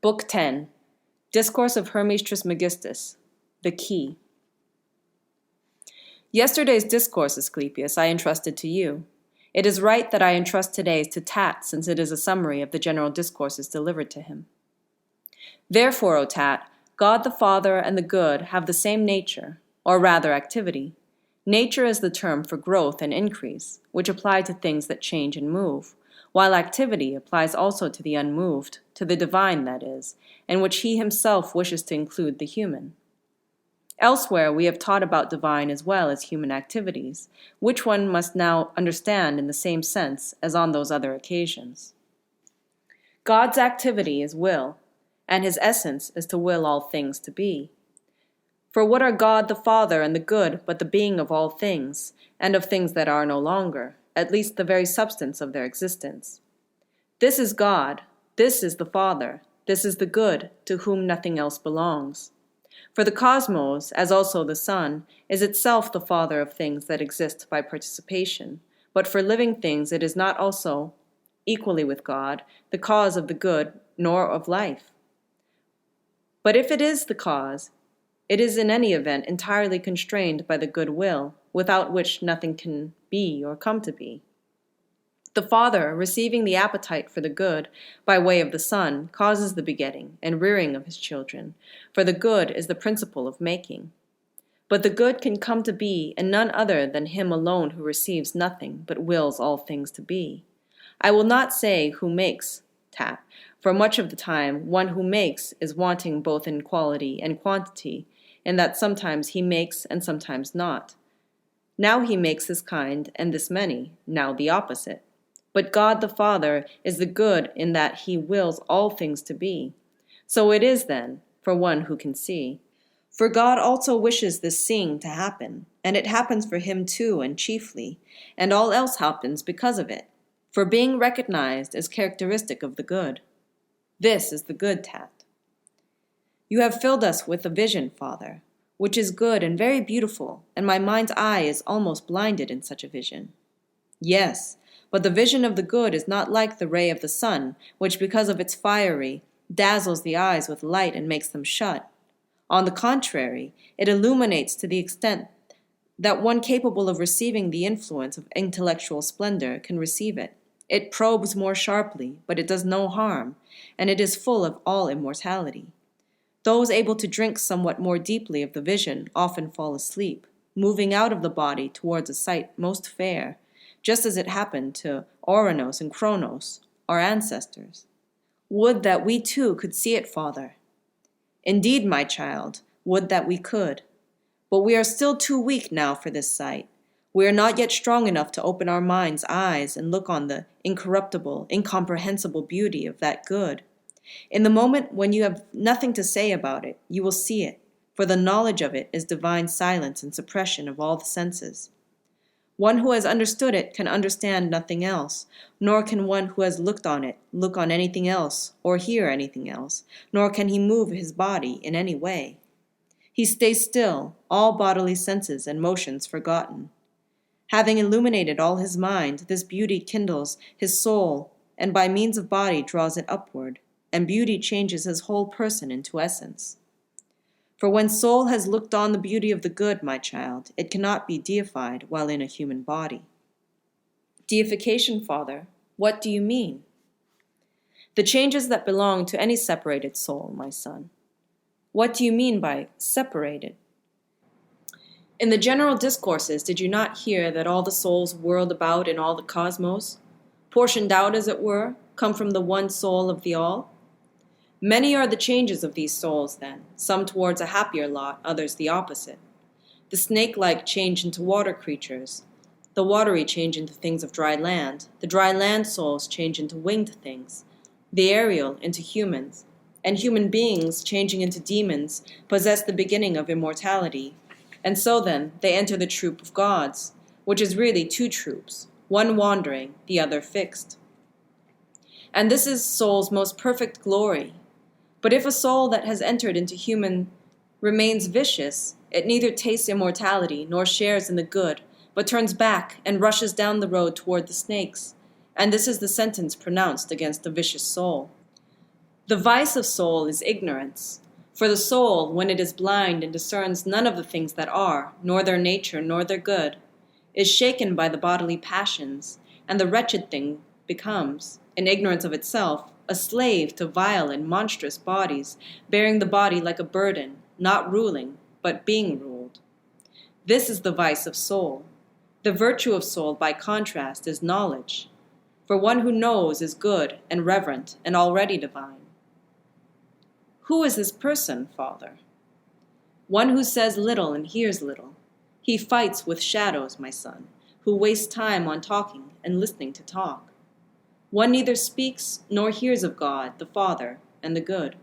Book 10, Discourse of Hermes Trismegistus, The Key. Yesterday's discourse, Asclepius, I entrusted to you. It is right that I entrust today's to Tat, since it is a summary of the general discourses delivered to him. Therefore, O Tat, God the Father and the Good have the same nature, or rather activity. Nature is the term for growth and increase, which apply to things that change and move, while activity applies also to the unmoved, to the divine, that is, in which he himself wishes to include the human. Elsewhere, we have taught about divine as well as human activities, which one must now understand in the same sense as on those other occasions. God's activity is will, and his essence is to will all things to be. For what are God the Father and the Good but the being of all things, and of things that are no longer, at least the very substance of their existence? This is God, this is the Father, this is the Good, to whom nothing else belongs. For the cosmos, as also the sun, is itself the father of things that exist by participation, but for living things it is not also, equally with God, the cause of the good nor of life. But if it is the cause, it is in any event entirely constrained by the good will, without which nothing can be or come to be. The Father, receiving the appetite for the good by way of the Son, causes the begetting and rearing of his children, for the good is the principle of making. But the good can come to be in none other than him alone who receives nothing, but wills all things to be. I will not say who makes, Tat, for much of the time one who makes is wanting both in quality and quantity, in that sometimes he makes and sometimes not. Now he makes this kind and this many, now the opposite. But God the Father is the good in that he wills all things to be. So it is then, for one who can see. For God also wishes this seeing to happen, and it happens for him too and chiefly, and all else happens because of it, for being recognized is characteristic of the good. This is the good, Tat. You have filled us with a vision, Father, which is good and very beautiful, and my mind's eye is almost blinded in such a vision. Yes, but the vision of the good is not like the ray of the sun, which because of its fiery, dazzles the eyes with light and makes them shut. On the contrary, it illuminates to the extent that one capable of receiving the influence of intellectual splendor can receive it. It probes more sharply, but it does no harm, and it is full of all immortality. Those able to drink somewhat more deeply of the vision often fall asleep, moving out of the body towards a sight most fair, just as it happened to Ouranos and Kronos, our ancestors. Would that we too could see it, Father. Indeed, my child, would that we could. But we are still too weak now for this sight. We are not yet strong enough to open our mind's eyes and look on the incorruptible, incomprehensible beauty of that good. In the moment when you have nothing to say about it, you will see it, for the knowledge of it is divine silence and suppression of all the senses. One who has understood it can understand nothing else, nor can one who has looked on it look on anything else or hear anything else, nor can he move his body in any way. He stays still, all bodily senses and motions forgotten. Having illuminated all his mind, this beauty kindles his soul, and by means of body draws it upward, and beauty changes his whole person into essence. For when soul has looked on the beauty of the good, my child, it cannot be deified while in a human body. Deification, Father, what do you mean? The changes that belong to any separated soul, my son. What do you mean by separated? In the general discourses, did you not hear that all the souls whirled about in all the cosmos, portioned out, as it were, come from the one soul of the all? Many are the changes of these souls, then, some towards a happier lot, others the opposite. The snake-like change into water creatures, the watery change into things of dry land, the dry land souls change into winged things, the aerial into humans, and human beings, changing into demons, possess the beginning of immortality. And so then, they enter the troop of gods, which is really two troops, one wandering, the other fixed. And this is soul's most perfect glory. But if a soul that has entered into human remains vicious, it neither tastes immortality nor shares in the good, but turns back and rushes down the road toward the snakes. And this is the sentence pronounced against the vicious soul. The vice of soul is ignorance. For the soul, when it is blind and discerns none of the things that are, nor their nature, nor their good, is shaken by the bodily passions, and the wretched thing becomes, in ignorance of itself, a slave to vile and monstrous bodies, bearing the body like a burden, not ruling, but being ruled. This is the vice of soul. The virtue of soul, by contrast, is knowledge. For one who knows is good and reverent and already divine. Who is this person, Father? One who says little and hears little. He fights with shadows, my son, who wastes time on talking and listening to talk. One neither speaks nor hears of God, the Father, and the good.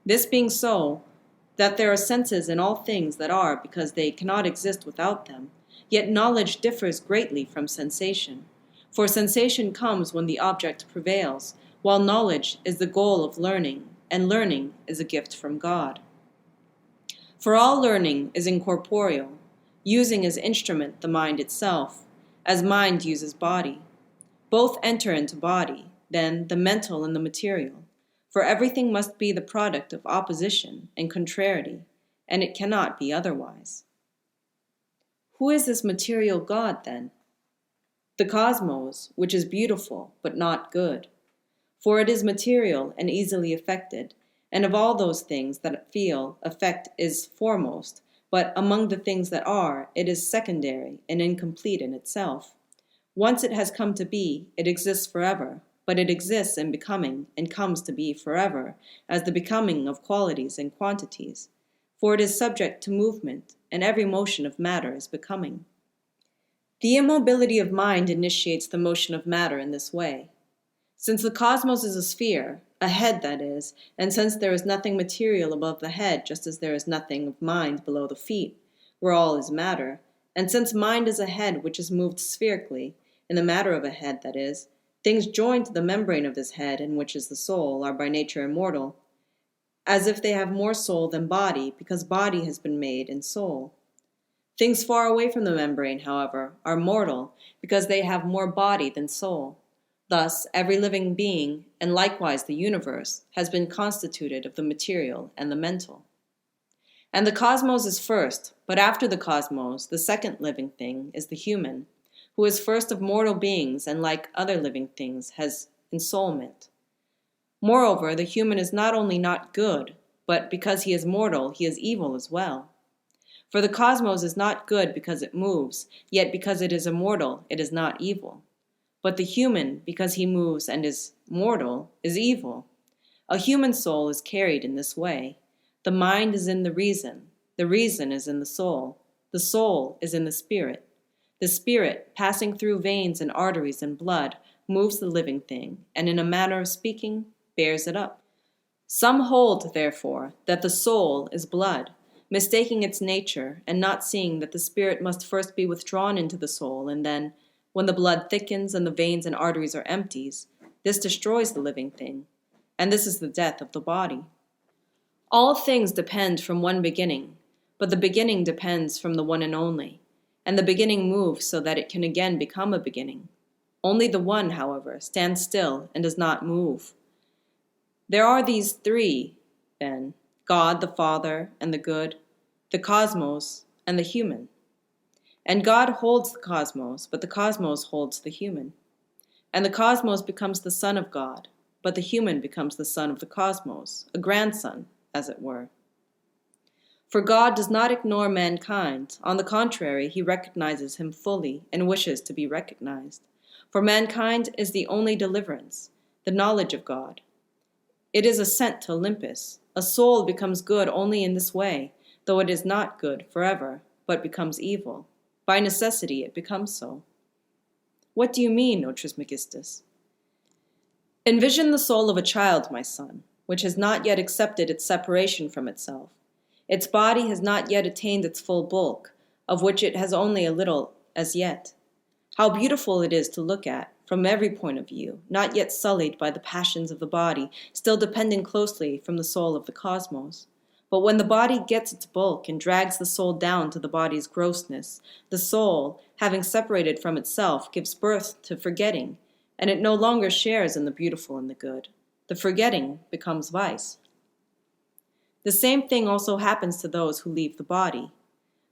This being so, that there are senses in all things that are because they cannot exist without them, yet knowledge differs greatly from sensation. For sensation comes when the object prevails, while knowledge is the goal of learning, and learning is a gift from God. For all learning is incorporeal, using as instrument the mind itself, as mind uses body. Both enter into body, then the mental and the material, for everything must be the product of opposition and contrariety, and it cannot be otherwise. Who is this material God, then? The cosmos, which is beautiful but not good, for it is material and easily affected, and of all those things that feel, affect is foremost, but among the things that are, it is secondary and incomplete in itself. Once it has come to be, it exists forever, but it exists in becoming and comes to be forever, as the becoming of qualities and quantities, for it is subject to movement, and every motion of matter is becoming. The immobility of mind initiates the motion of matter in this way. Since the cosmos is a sphere, a head that is, and since there is nothing material above the head, just as there is nothing of mind below the feet, where all is matter, and since mind is a head which is moved spherically, in the matter of a head that is, things joined to the membrane of this head, in which is the soul, are by nature immortal, as if they have more soul than body, because body has been made in soul. Things far away from the membrane, however, are mortal, because they have more body than soul. Thus, every living being, and likewise the universe, has been constituted of the material and the mental. And the cosmos is first, but after the cosmos, the second living thing is the human, who is first of mortal beings, and like other living things, has ensoulment. Moreover, the human is not only not good, but because he is mortal, he is evil as well. For the cosmos is not good because it moves, yet because it is immortal, it is not evil. But the human, because he moves and is mortal, is evil. A human soul is carried in this way. The mind is in the reason is in the soul is in the spirit. The spirit, passing through veins and arteries and blood, moves the living thing, and in a manner of speaking, bears it up. Some hold, therefore, that the soul is blood, mistaking its nature, and not seeing that the spirit must first be withdrawn into the soul, and then, when the blood thickens and the veins and arteries are empties, this destroys the living thing, and this is the death of the body. All things depend from one beginning, but the beginning depends from the one and only, and the beginning moves so that it can again become a beginning. Only the one, however, stands still and does not move. There are these three, then, God the Father and the good, the cosmos, and the human. And God holds the cosmos, but the cosmos holds the human. And the cosmos becomes the son of God, but the human becomes the son of the cosmos, a grandson, as it were. For God does not ignore mankind. On the contrary, he recognizes him fully and wishes to be recognized. For mankind is the only deliverance, the knowledge of God. It is ascent to Olympus. A soul becomes good only in this way, though it is not good forever, but becomes evil. By necessity it becomes so. What do you mean, O Trismegistus? Envision the soul of a child, my son, which has not yet accepted its separation from itself. Its body has not yet attained its full bulk, of which it has only a little as yet. How beautiful it is to look at, from every point of view, not yet sullied by the passions of the body, still depending closely from the soul of the cosmos. But when the body gets its bulk and drags the soul down to the body's grossness, the soul, having separated from itself, gives birth to forgetting, and it no longer shares in the beautiful and the good. The forgetting becomes vice. The same thing also happens to those who leave the body.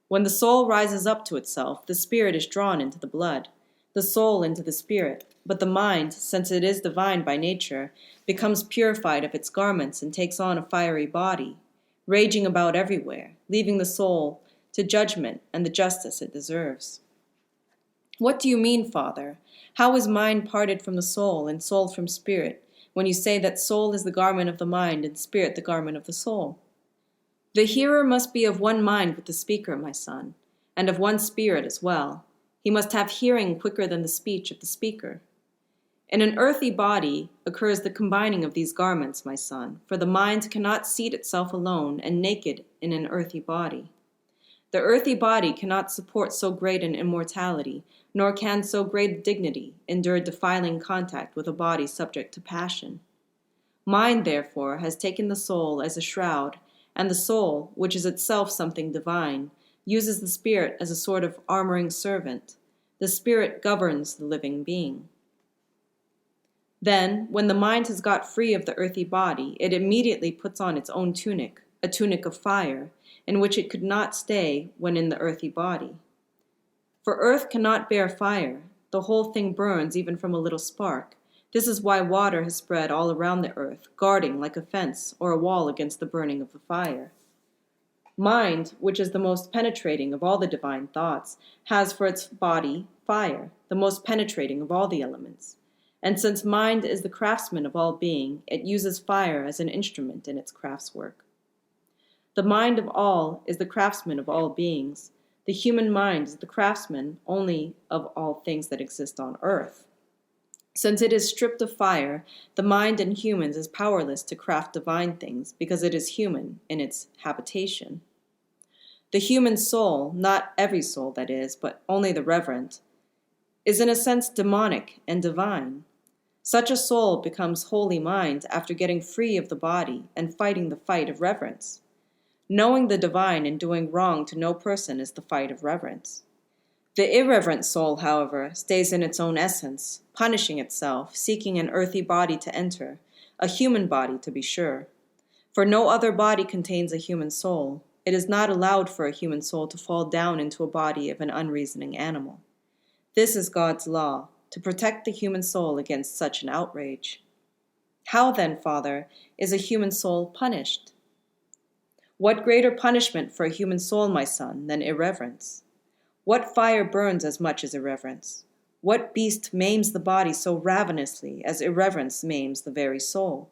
When the soul rises up to itself, the spirit is drawn into the blood, the soul into the spirit, but the mind, since it is divine by nature, becomes purified of its garments and takes on a fiery body, raging about everywhere, leaving the soul to judgment and the justice it deserves. What do you mean, Father? How is mind parted from the soul and soul from spirit, when you say that soul is the garment of the mind and spirit the garment of the soul? The hearer must be of one mind with the speaker, my son, and of one spirit as well. He must have hearing quicker than the speech of the speaker. In an earthy body occurs the combining of these garments, my son, for the mind cannot seat itself alone and naked in an earthy body. The earthy body cannot support so great an immortality, nor can so great a dignity endure defiling contact with a body subject to passion. Mind, therefore, has taken the soul as a shroud, and the soul, which is itself something divine, uses the spirit as a sort of armoring servant. The spirit governs the living being. Then, when the mind has got free of the earthy body, it immediately puts on its own tunic, a tunic of fire, in which it could not stay when in the earthy body. For earth cannot bear fire. The whole thing burns even from a little spark. This is why water has spread all around the earth, guarding like a fence or a wall against the burning of the fire. Mind, which is the most penetrating of all the divine thoughts, has for its body fire, the most penetrating of all the elements. And since mind is the craftsman of all being, it uses fire as an instrument in its craftswork. The mind of all is the craftsman of all beings. The human mind is the craftsman only of all things that exist on earth. Since it is stripped of fire, the mind in humans is powerless to craft divine things because it is human in its habitation. The human soul, not every soul that is, but only the reverent, is in a sense demonic and divine. Such a soul becomes holy mind after getting free of the body and fighting the fight of reverence. Knowing the divine and doing wrong to no person is the fight of reverence. The irreverent soul, however, stays in its own essence, punishing itself, seeking an earthy body to enter, a human body to be sure. For no other body contains a human soul. It is not allowed for a human soul to fall down into a body of an unreasoning animal. This is God's law, to protect the human soul against such an outrage. How then, Father, is a human soul punished? What greater punishment for a human soul, my son, than irreverence? What fire burns as much as irreverence? What beast maims the body so ravenously as irreverence maims the very soul?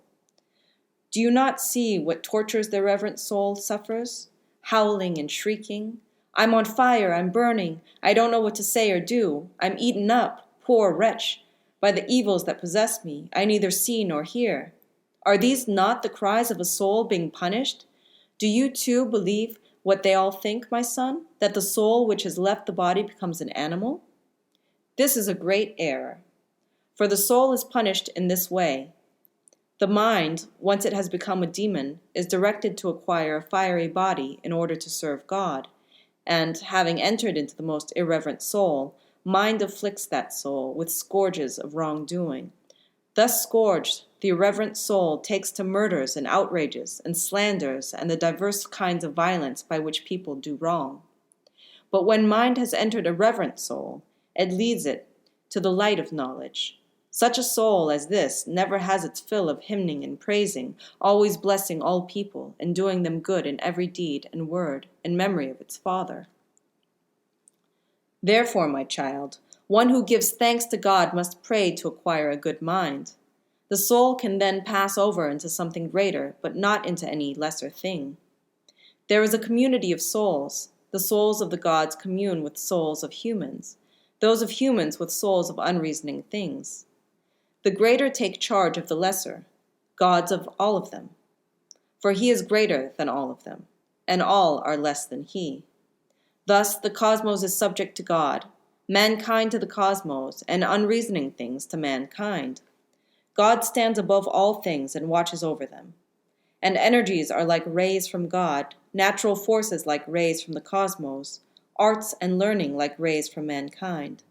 Do you not see what tortures the irreverent soul suffers? Howling and shrieking. I'm on fire, I'm burning, I don't know what to say or do, I'm eaten up, poor wretch, by the evils that possess me, I neither see nor hear. Are these not the cries of a soul being punished? Do you too believe what they all think, my son, that the soul which has left the body becomes an animal? This is a great error, for the soul is punished in this way. The mind, once it has become a demon, is directed to acquire a fiery body in order to serve God, and, having entered into the most irreverent soul, mind afflicts that soul with scourges of wrongdoing. Thus scourged, the irreverent soul takes to murders and outrages and slanders and the diverse kinds of violence by which people do wrong. But when mind has entered a reverent soul, it leads it to the light of knowledge. Such a soul as this never has its fill of hymning and praising, always blessing all people and doing them good in every deed and word in memory of its Father. Therefore, my child, one who gives thanks to God must pray to acquire a good mind. The soul can then pass over into something greater, but not into any lesser thing. There is a community of souls. The souls of the gods commune with souls of humans, those of humans with souls of unreasoning things. The greater take charge of the lesser, gods of all of them. For he is greater than all of them, and all are less than he. Thus the cosmos is subject to God, mankind to the cosmos, and unreasoning things to mankind. God stands above all things and watches over them. And energies are like rays from God, natural forces like rays from the cosmos, arts and learning like rays from mankind.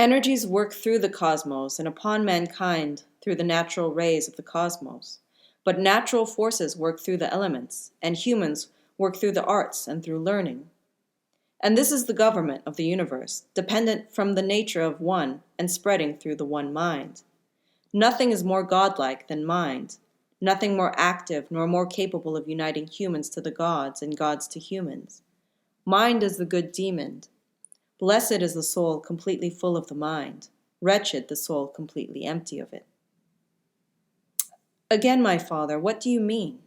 Energies work through the cosmos and upon mankind through the natural rays of the cosmos. But natural forces work through the elements, and humans work through the arts and through learning. And this is the government of the universe, dependent from the nature of one and spreading through the one mind. Nothing is more godlike than mind, nothing more active nor more capable of uniting humans to the gods and gods to humans. Mind is the good demon. Blessed is the soul completely full of the mind, wretched the soul completely empty of it. Again, my father, what do you mean?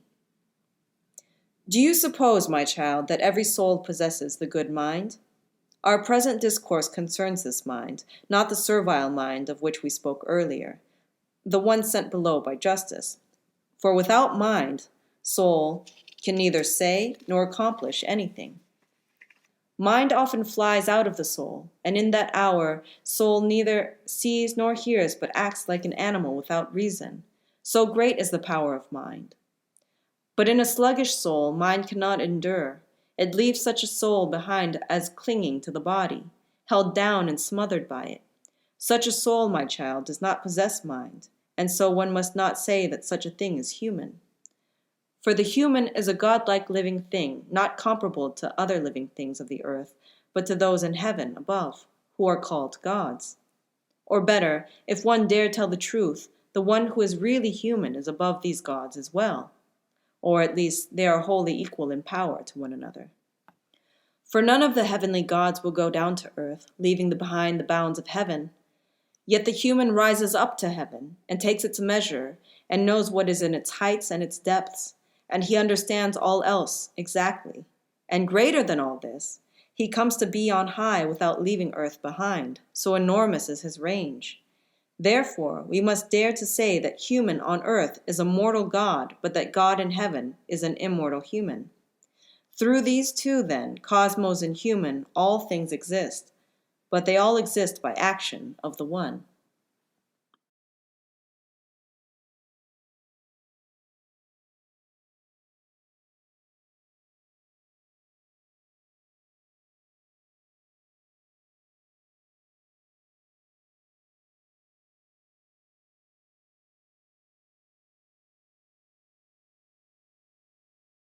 Do you suppose, my child, that every soul possesses the good mind? Our present discourse concerns this mind, not the servile mind of which we spoke earlier, the one sent below by justice. For without mind, soul can neither say nor accomplish anything. Mind often flies out of the soul, and in that hour, soul neither sees nor hears but acts like an animal without reason. So great is the power of mind. But in a sluggish soul, mind cannot endure. It leaves such a soul behind as clinging to the body, held down and smothered by it. Such a soul, my child, does not possess mind, and so one must not say that such a thing is human. For the human is a godlike living thing, not comparable to other living things of the earth, but to those in heaven above, who are called gods. Or better, if one dare tell the truth, the one who is really human is above these gods as well. Or at least they are wholly equal in power to one another. For none of the heavenly gods will go down to earth, leaving behind the bounds of heaven. Yet the human rises up to heaven, and takes its measure, and knows what is in its heights and its depths, and he understands all else exactly. And greater than all this, he comes to be on high without leaving earth behind, so enormous is his range. Therefore, we must dare to say that human on earth is a mortal god, but that God in heaven is an immortal human. Through these two, then, cosmos and human, all things exist, but they all exist by action of the one.